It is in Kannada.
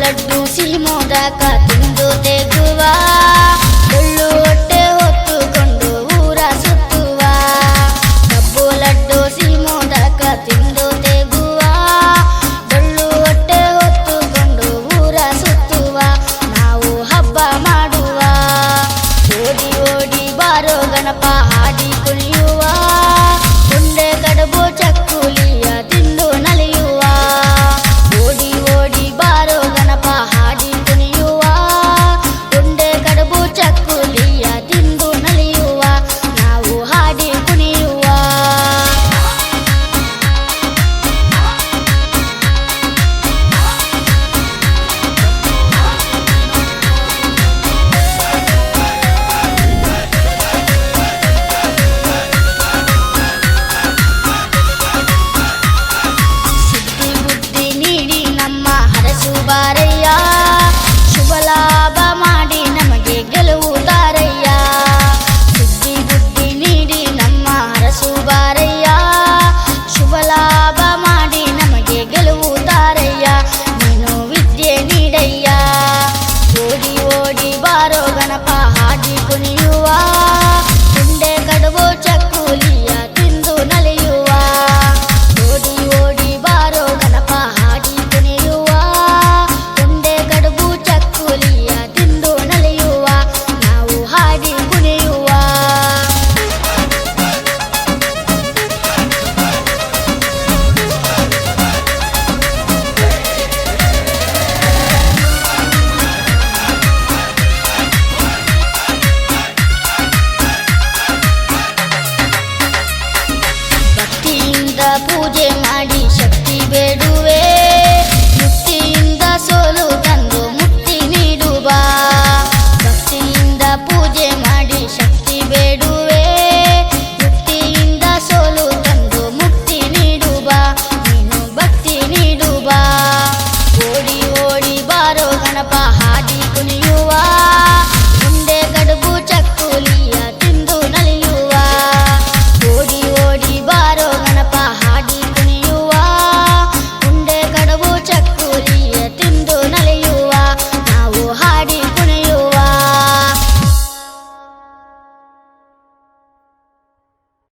ಲಡ್ಡು ಸಿಹಿ ಮೋದಕ ತಿಂದು ತೆಗುವ ಡೊಳ್ಳು ಹೊಟ್ಟೆ ಹೊತ್ತುಕೊಂಡು ಊರ ಸುತ್ತುವ ಕಬ್ಬು ಲಡ್ಡು ಸಿಹಿ ಮೋದಕ ತಿಂದು ತೆಗುವ ಡೊಳ್ಳು ಹೊಟ್ಟೆ ಹೊತ್ತುಕೊಂಡು ಊರ ಸುತ್ತುವ ನಾವು ಹಬ್ಬ ಮಾಡುವ ಓಡಿ ಓಡಿ ಬಾರೋ ಗಣಪ ಹಾಡಿ ಕುಣಿಯುವ ಉಂಡೆ ಕಡುಬು ಚಕ್ಕುಲಿಯ ತಿಂದು ನಲಿಯುವ ಓಡಿ ಓಡಿ ಬಾರೋ ಗಣಪ ಹಾಡಿ ಕುಣಿಯುವ ಉಂಡೆ ಕಡುಬು ಚಕ್ಕುಲಿಯ ತಿಂದು ನಲಿಯುವ ನಾವು ಹಾಡಿ ಕುಣಿಯುವ ಸಿದ್ಧಿ ಬುದ್ಧಿ ನೀಡಿ ನಮ್ಮ ಹರಸು ಬಾರಯ್ಯ ಶುಭ ಲಾಭ ಮಾಡಿ ನಮಗೆ ಗೆಲುವು ತಾರಯ್ಯ ಸಿದ್ಧಿ ಬುದ್ಧಿ ನೀಡಿ ನಮ್ಮ ಹರಸು ಬಾರಯ್ಯ ಶುಭ ಲಾಭ ಮಾಡಿ ನಮಗೆ ಗೆಲುವು ತಾರಯ್ಯ ನೀನು ವಿದ್ಯೆ ನೀಡಯ್ಯ ಓಡಿ ಓಡಿ ಬಾರೋ ಗಣಪ ಹಾಡಿ ಕುಣಿಯುವ ಉಂಡೆ ಕಡುಬು ಚಕ್ಕುಲಿಯ ತಿಂದು ನಲಿಯುವ ಓಡಿ ಓಡಿ ಬಾರೋ ಗಣಪ ಹಾಡಿ ಕುಣಿಯುವ ಉಂಡೆ ಕಡುಬು ಚಕ್ಕುಲಿಯ ತಿಂದು ನಲಿಯುವ ನಾವು ಹಾಡಿ ಕುಣಿಯುವ ಭಕ್ತಿಯಿಂದ ಪೂಜೆ ಮಾಡಿ ಶಕ್ತಿ ಬೇಡ